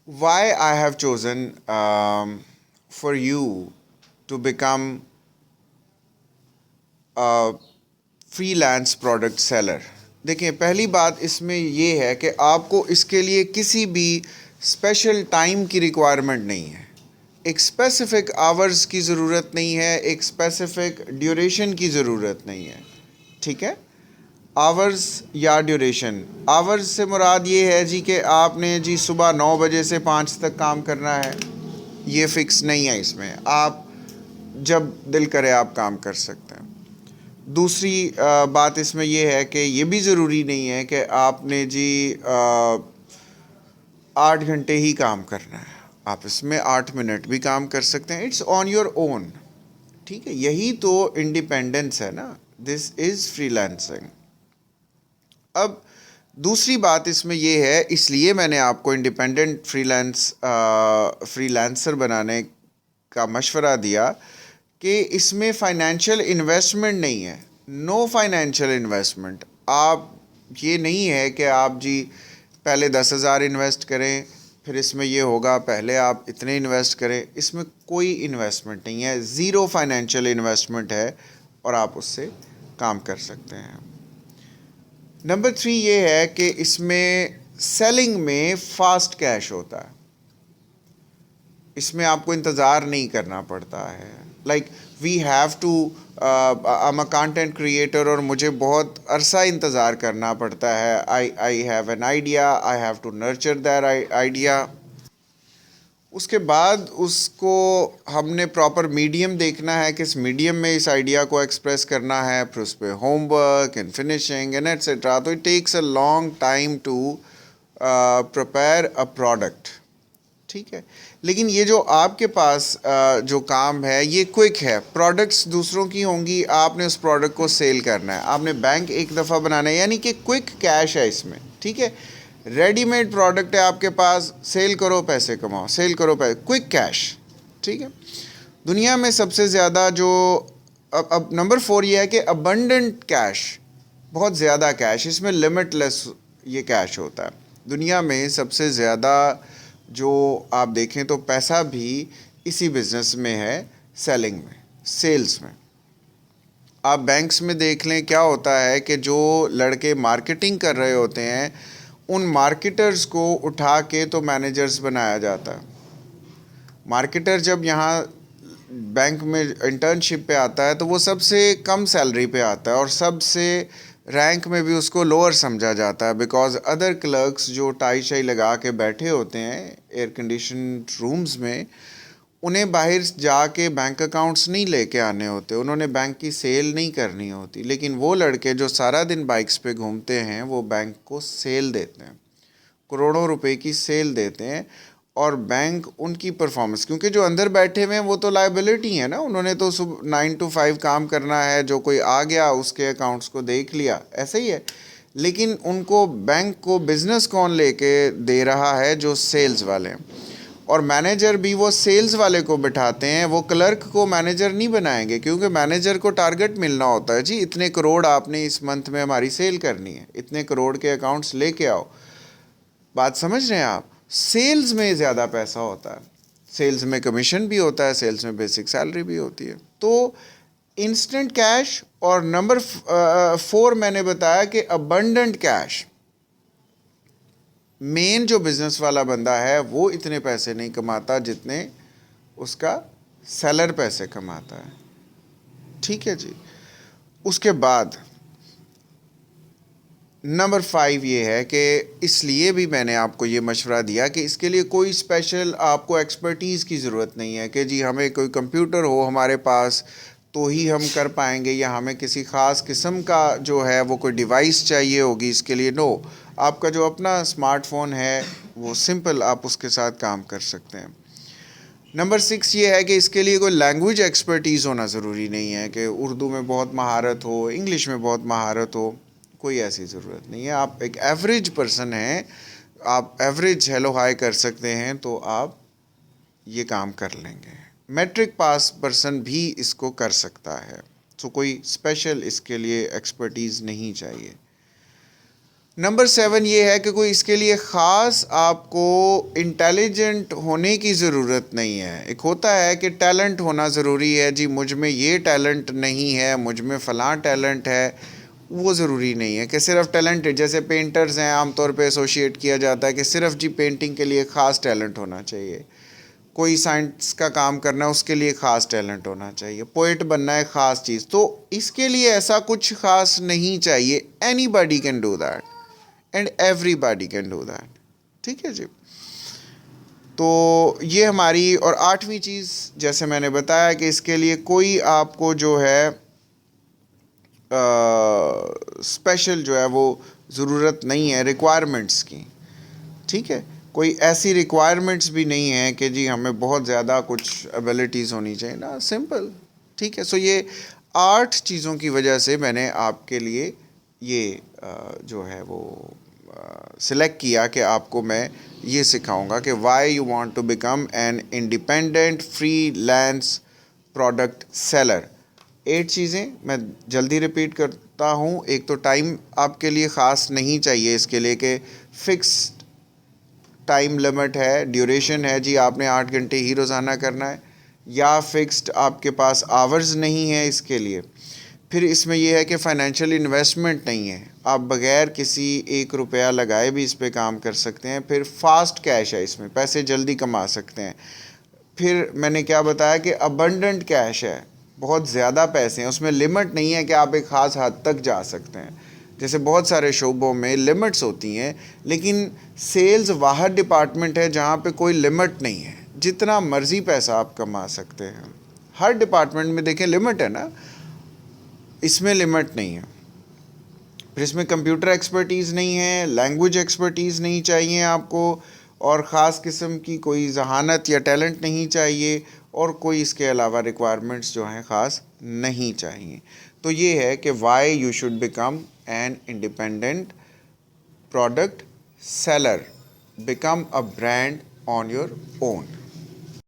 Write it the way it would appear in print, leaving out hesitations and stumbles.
why I have chosen for you to become a freelance product seller. دیکھیں پہلی بات اس میں یہ ہے کہ آپ کو اس کے لیے کسی بھی اسپیشل ٹائم کی ریکوائرمنٹ نہیں ہے. ایک اسپیسیفک آورز کی ضرورت نہیں ہے, ایک اسپیسیفک ڈیوریشن کی ضرورت نہیں ہے. ٹھیک ہے, آورز یا ڈیوریشن. آورز سے مراد یہ ہے جی کہ آپ نے جی صبح 9 بجے سے 5 تک کام کرنا ہے, یہ فکس نہیں ہے. اس میں آپ جب دل کرے آپ کام کر سکتے ہیں. دوسری بات اس میں یہ ہے کہ یہ بھی ضروری نہیں ہے کہ آپ نے جی 8 گھنٹے ہی کام کرنا ہے, آپ اس میں 8 منٹ بھی کام کر سکتے ہیں. It's on your own. ٹھیک ہے, یہی تو انڈیپینڈنس ہے نا. دس از فری لانسنگ. اب دوسری بات اس میں یہ ہے, اس لیے میں نے آپ کو انڈیپینڈنٹ فری لانسر بنانے کا مشورہ دیا کہ اس میں فائنینشیل انویسٹمنٹ نہیں ہے. نو فائنینشیل انویسٹمنٹ. آپ یہ نہیں ہے کہ آپ جی پہلے 10,000 انویسٹ کریں پھر اس میں یہ ہوگا, پہلے آپ اتنے انویسٹ کریں. اس میں کوئی انویسٹمنٹ نہیں ہے, زیرو فائنینشیل انویسٹمنٹ ہے اور آپ اس سے کام کر سکتے ہیں. نمبر 3 یہ ہے کہ اس میں سیلنگ میں فاسٹ کیش ہوتا ہے. اس میں آپ کو انتظار نہیں کرنا پڑتا ہے. Like we have to am a content creator اور مجھے بہت عرصہ انتظار کرنا پڑتا ہے. I have an idea, I have to nurture that idea. اس کے بعد اس کو ہم نے پراپر میڈیم دیکھنا ہے کہ اس میڈیم میں اس آئیڈیا کو ایکسپریس کرنا ہے, پھر اس پہ home work and finishing and etcetera. تو it takes a long time to prepare a product. ٹھیک ہے, لیکن یہ جو آپ کے پاس جو کام ہے یہ کوئک ہے. پروڈکٹس دوسروں کی ہوں گی, آپ نے اس پروڈکٹ کو سیل کرنا ہے, آپ نے بینک ایک دفعہ بنانا ہے, یعنی کہ کوئک کیش ہے اس میں. ٹھیک ہے, ریڈی میڈ پروڈکٹ ہے آپ کے پاس, سیل کرو پیسے کماؤ, سیل کرو پیسے, کوئک کیش. ٹھیک ہے, دنیا میں سب سے زیادہ جو اب نمبر 4 یہ ہے کہ ابنڈنٹ کیش, بہت زیادہ کیش, اس میں لمٹ لیس یہ کیش ہوتا ہے. دنیا میں سب سے زیادہ جو آپ دیکھیں تو پیسہ بھی اسی بزنس میں ہے, سیلنگ میں, سیلز میں. آپ بینکس میں دیکھ لیں کیا ہوتا ہے کہ جو لڑکے مارکیٹنگ کر رہے ہوتے ہیں ان مارکیٹرز کو اٹھا کے تو مینیجرز بنایا جاتا ہے. مارکیٹر جب یہاں بینک میں انٹرنشپ پہ آتا ہے تو وہ سب سے کم سیلری پہ آتا ہے اور سب سے رینک میں بھی اس کو لوور سمجھا جاتا ہے, بیکاز ادر کلرکس جو ٹائی شائی لگا کے بیٹھے ہوتے ہیں ایئر کنڈیشن رومز میں, انہیں باہر جا کے بینک اکاؤنٹس نہیں لے کے آنے ہوتے, انہوں نے بینک کی سیل نہیں کرنی ہوتی. لیکن وہ لڑکے جو سارا دن بائکس پہ گھومتے ہیں وہ بینک کو سیل دیتے ہیں, کروڑوں روپے کی سیل دیتے ہیں. اور بینک ان کی پرفارمنس, کیونکہ جو اندر بیٹھے ہوئے ہیں وہ تو لائبلٹی ہیں نا, انہوں نے تو صبح 9 to 5 کام کرنا ہے, جو کوئی آ گیا اس کے اکاؤنٹس کو دیکھ لیا, ایسا ہی ہے. لیکن ان کو بینک کو بزنس کون لے کے دے رہا ہے, جو سیلز والے ہیں. اور مینیجر بھی وہ سیلز والے کو بٹھاتے ہیں, وہ کلرک کو مینیجر نہیں بنائیں گے, کیونکہ مینیجر کو ٹارگٹ ملنا ہوتا ہے, جی اتنے کروڑ آپ نے اس منتھ میں ہماری سیل کرنی ہے, اتنے کروڑ کے اکاؤنٹس لے کے آؤ. بات سمجھ رہے ہیں آپ؟ سیلز میں زیادہ پیسہ ہوتا ہے, سیلز میں کمیشن بھی ہوتا ہے, سیلز میں بیسک سیلری بھی ہوتی ہے. تو انسٹنٹ کیش, اور نمبر 4 میں نے بتایا کہ ابنڈنٹ کیش. مین جو بزنس والا بندہ ہے وہ اتنے پیسے نہیں کماتا جتنے اس کا سیلر پیسے کماتا ہے. ٹھیک ہے جی. اس کے بعد نمبر 5 یہ ہے کہ اس لیے بھی میں نے آپ کو یہ مشورہ دیا کہ اس کے لیے کوئی اسپیشل آپ کو ایکسپرٹیز کی ضرورت نہیں ہے کہ جی ہمیں کوئی کمپیوٹر ہو ہمارے پاس تو ہی ہم کر پائیں گے, یا ہمیں کسی خاص قسم کا جو ہے وہ کوئی ڈیوائس چاہیے ہوگی اس کے لیے. نو, آپ کا جو اپنا اسمارٹ فون ہے وہ سمپل, آپ اس کے ساتھ کام کر سکتے ہیں. نمبر 6 یہ ہے کہ اس کے لیے کوئی لینگویج ایکسپرٹیز ہونا ضروری نہیں ہے کہ اردو میں بہت مہارت ہو, انگلش میں بہت مہارت ہو, کوئی ایسی ضرورت نہیں ہے. آپ ایک ایوریج پرسن ہیں, آپ ایوریج ہیلو ہائی کر سکتے ہیں تو آپ یہ کام کر لیں گے. میٹرک پاس پرسن بھی اس کو کر سکتا ہے, تو کوئی اسپیشل اس کے لیے ایکسپرٹیز نہیں چاہیے. نمبر 7 یہ ہے کہ کوئی اس کے لیے خاص آپ کو انٹیلیجنٹ ہونے کی ضرورت نہیں ہے. ایک ہوتا ہے کہ ٹیلنٹ ہونا ضروری ہے، جی مجھ میں یہ ٹیلنٹ نہیں ہے، مجھ میں فلاں ٹیلنٹ ہے، وہ ضروری نہیں ہے کہ صرف ٹیلنٹ. جیسے پینٹرز ہیں عام طور پہ ایسوشیٹ کیا جاتا ہے کہ صرف جی پینٹنگ کے لیے خاص ٹیلنٹ ہونا چاہیے. کوئی سائنس کا کام کرنا ہے اس کے لیے خاص ٹیلنٹ ہونا چاہیے. پوئٹ بننا ہے خاص چیز، تو اس کے لیے ایسا کچھ خاص نہیں چاہیے. Any body can do that and every body can do that. ٹھیک ہے جی. تو یہ ہماری. اور 8ویں چیز جیسے میں نے بتایا کہ اس کے لیے کوئی آپ کو جو ہے اسپیشل جو ہے وہ ضرورت نہیں ہے ریکوائرمنٹس کی. ٹھیک ہے، کوئی ایسی ریکوائرمنٹس بھی نہیں ہیں کہ جی ہمیں بہت زیادہ کچھ ایبلٹیز ہونی چاہیے نا، سمپل. ٹھیک ہے. سو یہ 8 چیزوں کی وجہ سے میں نے آپ کے لیے یہ جو ہے وہ سلیکٹ کیا کہ آپ کو میں یہ سکھاؤں گا کہ why you want to become an independent freelance product seller. 8 چیزیں میں جلدی ریپیٹ کرتا ہوں. ایک تو ٹائم آپ کے لیے خاص نہیں چاہیے اس کے لیے کہ فکسڈ ٹائم لمٹ ہے، ڈیوریشن ہے، جی آپ نے 8 گھنٹے ہی روزانہ کرنا ہے، یا فکسڈ آپ کے پاس آورز نہیں ہے اس کے لیے. پھر اس میں یہ ہے کہ فائنینشیل انویسٹمنٹ نہیں ہے، آپ بغیر کسی 1 روپیہ لگائے بھی اس پہ کام کر سکتے ہیں. پھر فاسٹ کیش ہے، اس میں پیسے جلدی کما سکتے ہیں. پھر میں نے کیا بتایا کہ ابنڈنٹ کیش ہے، بہت زیادہ پیسے ہیں، اس میں لمٹ نہیں ہے کہ آپ ایک خاص حد تک جا سکتے ہیں. جیسے بہت سارے شعبوں میں لمٹس ہوتی ہیں، لیکن سیلز واحد ڈپارٹمنٹ ہے جہاں پہ کوئی لمٹ نہیں ہے، جتنا مرضی پیسہ آپ کما سکتے ہیں. ہر ڈپارٹمنٹ میں دیکھیں لمٹ ہے نا، اس میں لمٹ نہیں ہے. پھر اس میں کمپیوٹر ایکسپرٹیز نہیں ہے، لینگویج ایکسپرٹیز نہیں چاہیے آپ کو، اور خاص قسم کی کوئی ذہانت یا ٹیلنٹ نہیں چاہیے، اور کوئی اس کے علاوہ ریکوائرمنٹس جو ہیں خاص نہیں چاہیے. تو یہ ہے کہ why you should become an independent product seller, become a brand on your own.